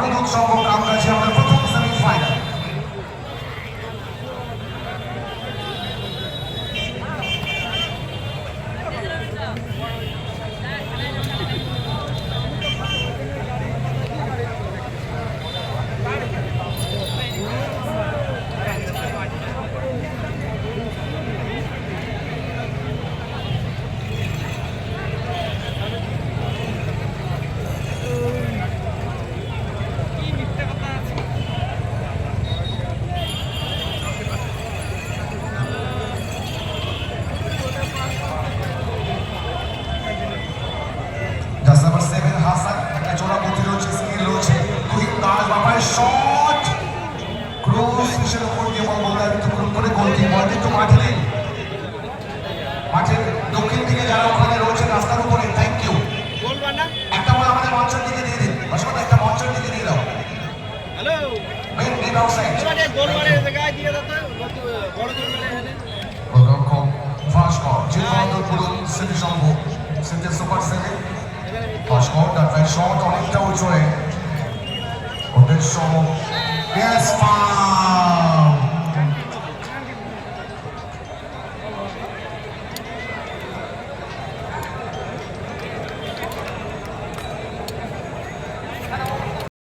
অনিরুদ্ধ সম্ভব নাম কাছে আমাদের প্রথম সেমিফাইনাল। Number 7 Hasan, একটা জোড়া গতি রয়েছে, স্কিল রয়েছে, তুহিন দাস বাবার শট ক্রস ফিশের উপর দিয়ে বল গোলদারিত্বপূর্ণ করে গোলটি বল কিন্তু মাঠে নেই, মাঠের দক্ষিণ দিকে যারা ওখানে রয়েছে রাস্তার উপরে। Thank you. একটা বল আমাদের মঞ্চের দিকে দিয়ে দিন, বাসুদেব একটা মঞ্চের দিকে দিয়ে দাও। হ্যালো মেন মিড আউটসাইড গোল মারে জায়গায় দিয়ে দাও তো বড় গোল মারে এখানে গোলরক্ষক ভাস্কর জিতবাদল পুরুল সিটি সংঘ city super seven Pascal, that very short on it, Odesso. Yes, fine.